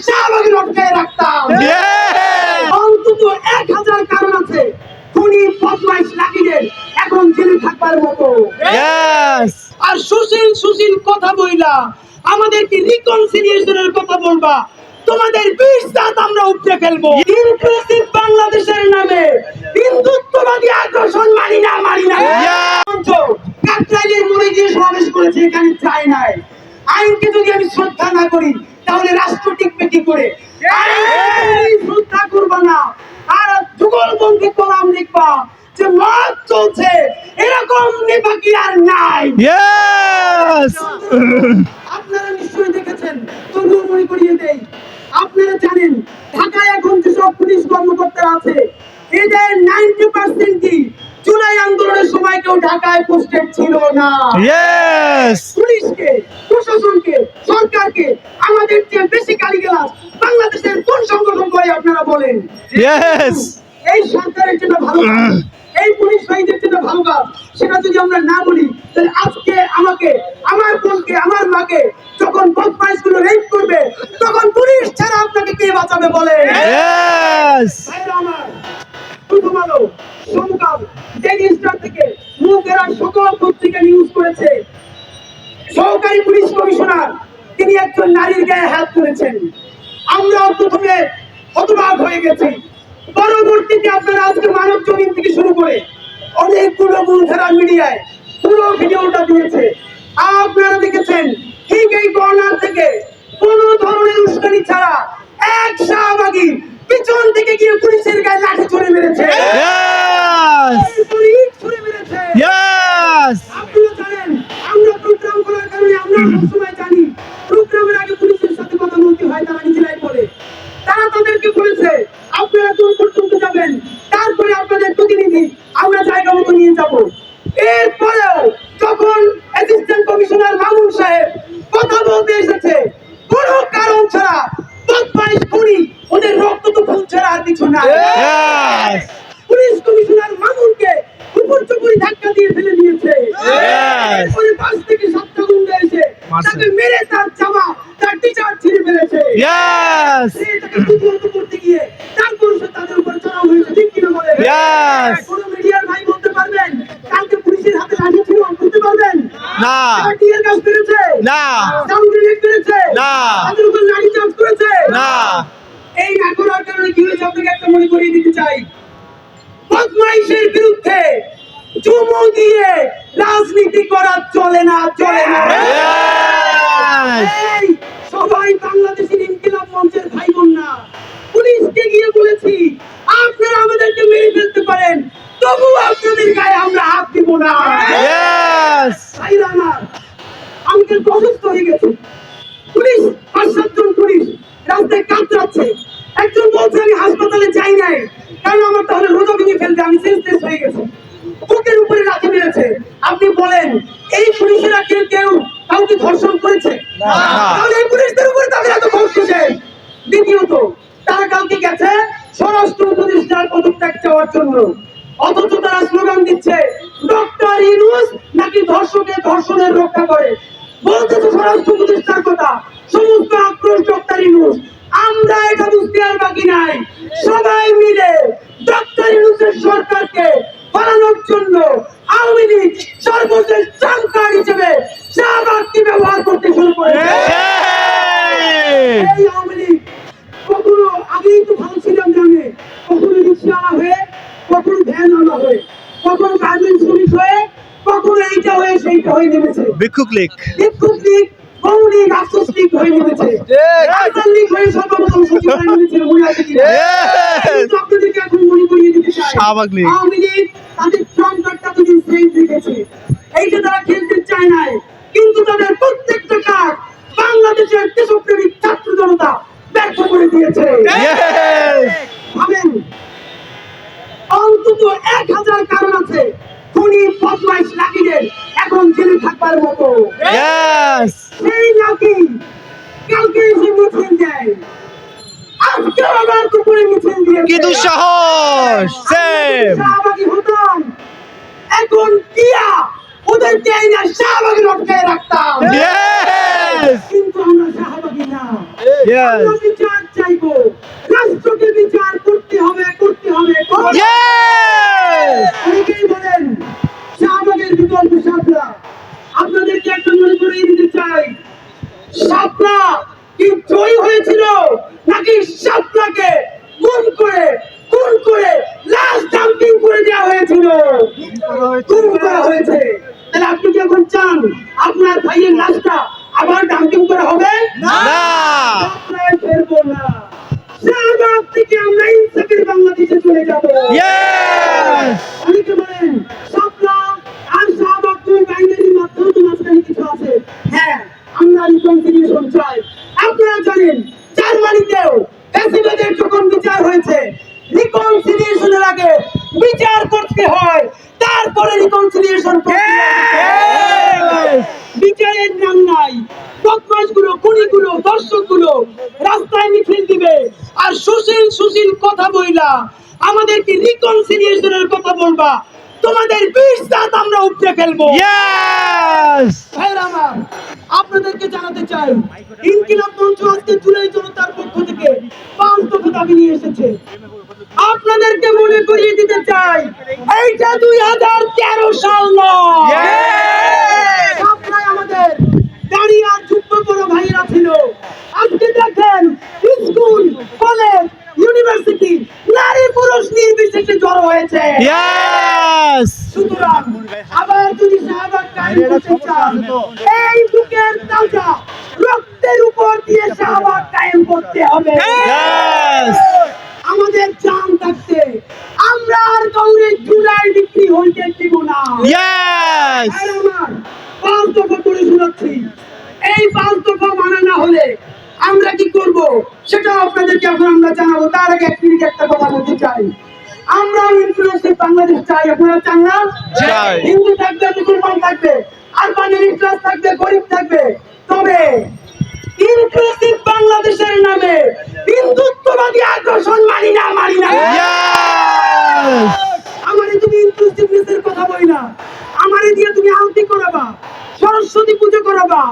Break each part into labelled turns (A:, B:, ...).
A: শাহবাগে লটকায় রাখতাম। অন্তত 1000 কারণ আছে খুনি বদমাইশ লাকিদের এখন জেলে থাকবার মতো। আর সুশীল কথা বইলা আমাদেরকে রিকনসিলিয়েশনের কথা বলবা, তোমাদের 20 দাঁত আমরা উপড়ে ফেলবো। ইনক্লুসিভ বাংলাদেশের নামে হিন্দুত্ববাদী আগ্রাসন মানি না। কাকরাইলের মোড়ে গিয়ে সমাবেশ করেছে, এখানে চাই নাই। আইনকে যদি আমি শ্রদ্ধা না করি তাহলে রাষ্ট্র টিকবে কি করে? শ্রদ্ধা করবা না আর যুগলবন্দি কলাম লিখবা যে মত চলছে, এরকম নেপাকি আর নাই। আপনারা নিশ্চয়ই দেখেছেন, তবুও মনে করিয়ে দেই, আপনারা জানেন ঢাকায় এখন যেসব পুলিশ কর্মকর্তা আছে এদের 90% কি জুলাই আন্দোলনের সময় কেউ ঢাকায় পোস্টেড ছিল না। পুলিশকে, প্রশাসনকে, সরকারকে আমাদের চেয়ে বেশি গালিগালাজ বাংলাদেশের কোন সংগঠন করে আপনারা বলেন? এই সরকারের জন্য ভালো কাজ, এই পুলিশ ভাইদের জন্য ভালো কাজ, সেটা যদি আমরা না বলি তাহলে আজকে আমাকে, আমার বোনকে, আমার মাকে যখন বদমাইশগুলো রেপ করবে তখন পুলিশ ছাড়া আপনাকে কে বাঁচাবে বলে? আমার প্রথম আলো, সমকাল, ডেইলি স্টার থেকে মুখেরা সকল পত্রিকা নিউজ করেছে সহকারী পুলিশ কমিশনার তিনি একজন নারীর গায়ে হাত তুলেছেন। আমরাও প্রথমে হতবাক হয়ে গেছি, পরবর্তীতে আপনারা আজকে মানব জমিন থেকে শুরু করে অনেকগুলো মূলধারা মিডিয়ায় পুরো ভিডিওটা দিয়েছে। আপনারা দেখেছেন ঠিক এই কর্নার থেকে কোন ধরনের উস্কানি ছাড়া এক শাহবাগী পিছন থেকে গিয়ে পুলিশের গায়ে লাঠি ছুড়ে মেরেছে। আপনারা জানেন আমরা প্রোগ্রাম করার কারণে আমরা সবসময় জানি প্রোগ্রামের আগে পুলিশের সাথে কথা বলতে হয়, তারা নিজেরাই বলে। তারা তাদেরকে বলেছে আপনারা দূর পর্যন্ত যাবেন, তারপরে আপনাদের প্রতিনিধি আমরা জায়গা মতো নিয়ে যাব। এরপরেও যখন অ্যাসিস্ট্যান্ট কমিশনার মামুন সাহেব কথা বলতে এসেছে কোনো কারণ ছাড়া বদমাইশ খুনি ওদের রক্ত তো খুন ছাড়া আর কিছু না। পুলিশ কমিশনার মামুনকে উপর চুপুরি ধাক্কা দিয়ে ফেলে দিয়েছে। এরপরে পাশ থেকে 7টা গুন্ডা এসে তাকে মেরে তার জামা, তার টি-শার্ট ছিঁড়ে ফেলেছে। তাকে প্রতিহত করতে গিয়ে তারপর সে তাদের উপর চড়াও হয়েছে, ঠিক কিনা বলেন? কোন মিডিয়ার ভাই বলতে পারবেন কালকে পুলিশের হাতে লাঠি ছিল? বলতে পারবেন? না। টিয়ার গ্যাস করেছে? না। সাউন্ড গ্রেনেড করেছে? না। তাদের উপর লাঠি চার্জ করেছে? না। এই না করার কারণে কি হয়েছে আপনাকে একটা মনে করিয়ে দিতে চাই, বদমাইশের বিরুদ্ধে চুমু দিয়ে রাজনীতি করা চলে না। এই সবাই বাংলাদেশের ইনকিলাব মঞ্চের ভাই বোন না। পুলিশকে গিয়ে বলেছি আপনারা আমাদেরকে মেরে ফেলতে পারেন, তবু আপনাদের গায়ে আমরা হাত দিব না। আমি কিন্তু অসুস্থ হয়ে গেছি, পুলিশ 5-7 জন পুলিশ রাস্তায় কাতরাচ্ছে। একজন বলছে আমি হাসপাতালে যাই নাই কারণ আমার তাহলে রোজা ভেঙে ফেলতে, আমি সেন্সলেস হয়ে গেছি। বুকের উপরে লাথি মেরেছে। আপনি বলেন এই পুলিশেরা কেউ কাউকে ধর্ষণ করেছে? তাহলে এই পুলিশদের উপরে তাদের এত ভরসা। দ্বিতীয়ত তারা কাউকে গেছে স্বরাষ্ট্র উপদেষ্টার পদত্যাগ চাওয়ার জন্য, অথচ তারা স্লোগান দিচ্ছে ডক্টর ইউনূস নাকি ধর্ষকের ধর্ষণের রক্ষা করে। বলতেছে স্বরাষ্ট্র উপদেষ্টার কথা, সমস্ত আক্রোশ ডক্টর ইউনূস। আমরা এটা বুঝতে আর বাকি নাই, সবাই মিলে ডক্টর ইউনূসের সরকারকে পালানোর জন্য আওয়ামী লীগ সর্বশেষ ট্রাম্প কার্ড হিসেবে শাহবাগকে ব্যবহার করতে শুরু করেছে। এই আওয়ামী লীগ কখনো আগেই তো ভালো ছিলাম জানে, কখনো রিক্সাওয়ালা হয়ে, কখনো ভ্যানওয়ালা হয়ে, কখনো গার্মেন্টস শ্রমিক হয়ে, কখনো এইটা হয়ে সেইটা হয়ে নেমেছে। ভিক্ষুক লীগ, কৌলিক আফসোস লীগ হয়ে নেমেছে, রাজধানী লীগ হয়ে সর্বপ্রথম সচিব হয়ে নেমেছে। মনে আছে কিনা? আপনাদেরকে এখন মনে করিয়ে দিতে চাই আওয়ামী লীগ তাদের ট্রাম্প কার্ডটা দুদিন সেভ রেখেছে, এইটা তারা খেলতে চায় নাই, কিন্তু তাদের প্রত্যেকটা কার্ড বাংলাদেশের দেশপ্রেমিক ছাত্র জনতা ব্যর্থ করে দিয়েছে। ভাবেন অন্তত 1000 কারণ আছে খুনি বদমাইশ লাকিদের এখন জেলে থাকবার মতো। সেই লাকি কালকে এসে মিছিল দেয়, আজকে আবার দুপুরে মিছিল দিয়ে কি দুঃসাহস! শাহবাগী হতাম, এখন টিয়া ওদেরকে না শাহবাগী লটকায় রাখতাম, কিন্তু আমরা শাহবাগী না। চাইবো, রাষ্ট্রকে বিচার করতে হবে, করতে হবে, করতে হবে।
B: Yes!
A: অনেকেই বলেন শাহবাগের বিকল্প শাপলা। আপনাদেরকে একটা মনে করিয়ে দিতে চাই, শাপলা কি জয়ী হয়েছিল নাকি শাপলাকে খুন করে লাশ ডাম্পিং করে দেওয়া হয়েছিল? খুন করা হয়েছে। তাহলে আপনি কি এখন চান আপনার ভাইয়ের লাশটা আবার ডাম্পিং করা হবে?
B: না।
A: শাপলায় ফেরবো না। শাহবাগ থেকে আমরা ইনসাফের বাংলাদেশে চলে যাবো।
B: Yes!
A: অনেকে বলেন শাপলা আর শাহবাগ দুই বাইনারির মাধ্যমে তো মাঝখানে কিছু আছে। হ্যাঁ, আমরা রিকনসিলিয়েশন চাই। আপনারা জানেন জার্মানিতেও ফ্যাসিবাদের যখন বিচার হয়েছে, রিকনসিলিয়েশনের আগে বিচার করতে হয়, তারপরে রিকনসিলিয়েশন করতে হয়। বিচারের নাম নাই, বদমাশগুলো, খুনিগুলো, দর্শকগুলো রাস্তায় মিছিল দিবে আর সুশীল কথা বইলা আমাদেরকে রিকনসিলিয়েশনের কথা বলবা, তোমাদের 20 দাঁত আমরা উপড়ে ফেলবো।
B: Yes!
A: ভাইরা আমার, আপনাদেরকে জানাতে চাই ইনকিলাব মঞ্চ আজকে জুলাই জনতার পক্ষ থেকে 5 দফা দাবি নিয়ে এসেছে। আপনাদেরকে মনে করিয়ে দিতে চাই এইটা 2013 সাল নয়।
B: Yes!
A: শাপলায় আমাদের দাড়ি আর জুব্বা বড় ভাইরা ছিল। আজকে দেখেন স্কুল, কলেজ, ইউনিভার্সিটি নারী পুরুষ নির্বিশেষে জড়ো হয়েছে।
B: Yes!
A: সুতরাং আবার যদি শাহবাগ কায়েম করতে চান, এই বুকের তাজা রক্তের উপর দিয়ে শাহবাগ কায়েম করতে হবে।
B: Yes!
A: আমাদের জান থাকতে আমরা আর কাউরে জুলাই বিক্রি হইতে দিব না।
B: Yes!
A: আর আমার 5 দফা করে শোনাচ্ছি, এই 5 দফা মানা না হলে আমরা কি করব সেটা আপনাদেরকে এখন আমরা জানাবো। তার আগে এক মিনিট একটা কথা বলতে চাই, আমরা ইনক্লুসিভ বাংলাদেশ চাই। আপনারা চান না?
B: চাই।
A: হিন্দু থাকবে, মুসলমান থাকবে, আরবান ক্লাস থাকবে, গরিব থাকবে, তবে ইনক্লুসিভ বাংলাদেশের নামে হিন্দুত্ববাদী আগ্রাসন মানি না।
B: Yes!
A: আমারে তুমি ইনক্লুসিভনেসের কথা বই না, আমারে দিয়ে তুমি আরতি করাবা, সরস্বতী পুজো করাবা,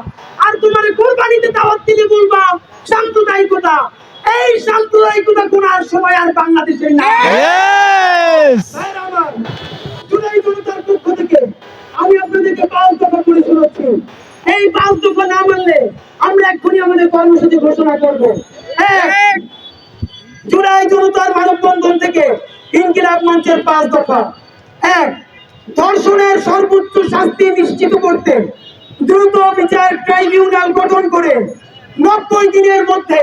A: আর তোমার কোরবানিতে দাওয়াত দিলে বলবা সাম্প্রদায়িকতা। এই সাম্প্রদায়িকতা কোনার সময় আর বাংলাদেশে নাই।
B: Yes!
A: ভাইরা আমার, জুলাই জনতার পক্ষ থেকে আমি আপনাদেরকে 5 দফা করে শোনাচ্ছি। এই 5 দফা না মানলে আমরা এক্ষুনি আমাদের কর্মসূচি ঘোষণা করবো। এক, জুলাই জনতার মানববন্ধন থেকে ইনকিলাব মঞ্চের 5 দফা। 1, ধর্ষণের সর্বোচ্চ শাস্তি নিশ্চিত করতে দ্রুত বিচার ট্রাইব্যুনাল গঠন করে 90 দিনের মধ্যে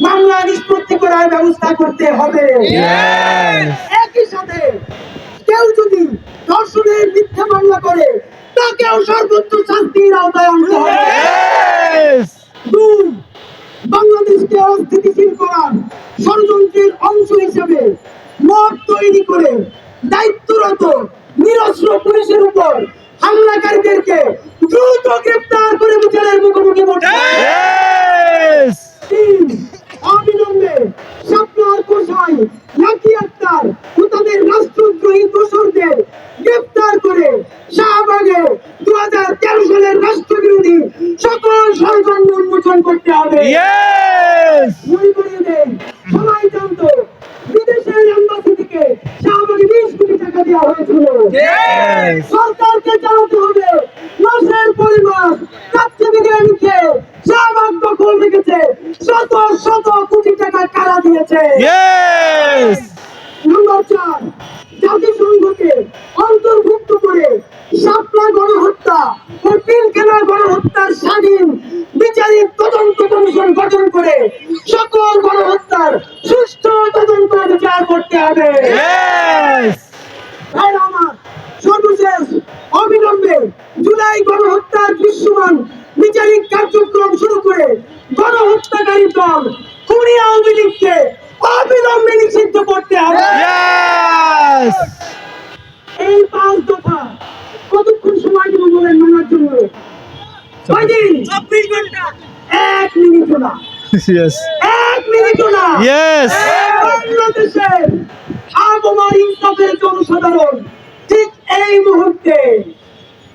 A: মামলা নিষ্পত্তি করার ব্যবস্থা করতে হবে।
B: Yes!
A: একই সাথে কেউ যদি ধর্ষণের মিথ্যা মামলা করে তাকেও সর্বোচ্চ শাস্তির আওতায় আনতে হবে।
B: Yes!
A: 2, বাংলাদেশকে অস্থিতিশীল করার ষড়যন্ত্রের অংশ হিসেবে মব তৈরি করে দায়িত্বরত নিরস্ত্র পুলিশের উপর হামলাকারীদেরকে দ্রুত গ্রেফতার করে বিচারের মুখোমুখি করতে হবে।
B: Yes!
A: 3, অবিলম্বে শাপলার কোষাই লাকি আক্তার ও তাদের রাষ্ট্রদ্রোহী দোসরদের গ্রেফতার করে শাহবাগে 2013 সালের রাষ্ট্রবিরোধী সকল ষড়যন্ত্র উন্মোচন করতে হবে।
B: Yes!
A: মনে করিয়ে দেন, সবাই জানতো বিদেশের এম্বাসি থেকে শাহবাগে 20 কোটি টাকা দেওয়া হয়েছিল।
B: Yes!
A: সরকারকে জানাতে হবে মাসের পর মাস কাচ্চি বিরিয়ানি খেয়ে শাহবাগ দখল রেখেছে, শত কোটি টাকা কারা দিয়েছে।
B: Yes!
A: নাম্বার 4, জাতিসংঘকে অন্তর্ভুক্ত করে শাপলা গণহত্যা ও পিলখানা গণহত্যার স্বাধীন বিচারিক তদন্ত কমিশন গঠন করে সকল গণহত্যার সুষ্ঠু তদন্ত বিচার করতে হবে।
B: Yes!
A: ভাইরা আমার, সর্বশেষ অবিলম্বে জুলাই গণহত্যার দৃশ্যমান বিচারিক কার্যক্রম শুরু করে গণহত্যাকারী দল খুনি আওয়ামী লীগকে অবিলম্বে নিষিদ্ধ করতে হবে।
B: Yes!
A: এই 5 দফা কতক্ষণ সময় দেব বলেন মানার জন্য? কয়দিন? 24 ঘন্টা। 1 মিনিটও না।
B: Yes!
A: 1 মিনিটও না।
B: Yes!
A: বাংলাদেশের আবহাওয়ার ইনসাফের জনসাধারণ ঠিক এই মুহূর্তে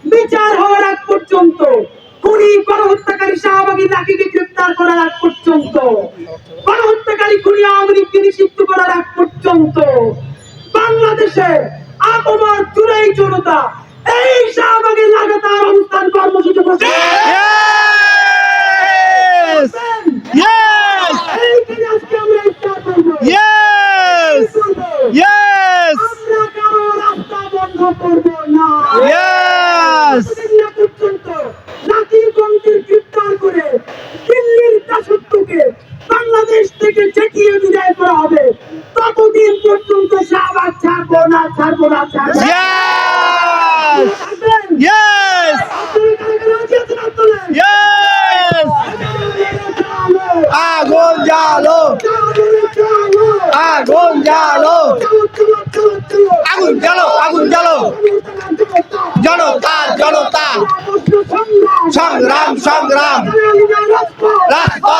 A: বিচার হওয়ার আগ পর্যন্ত, খুনি গণহত্যাকারী শাহবাগী লাকিকে গ্রেফতার করার আগ পর্যন্ত, গণহত্যাকারী
B: Yes! Yes!
A: আমরা কারো রাস্তা বন্ধ করব না।
B: Yes!
A: যতদিন না পর্যন্ত জাতিগণকে গ্রেফতার করে দিল্লির দাসত্বকে বাংলাদেশ থেকে চেটিয়ে বিদায় করা হবে, ততদিন পর্যন্ত শাহবাগ ছাড়বো না, ছাড়বো না, ছাড়বো না।
B: Yes!
A: থাকবেন?
B: Yes!
A: আপনারা কারা কারা রাজি আছেন হাত তোলেন।
B: Yes! আগুন জ্বালো! আগুন জ্বালো! আগুন জ্বালো! আগুন জ্বালো! জনতা জনতা সংগ্রাম সংগ্রাম রাজপথ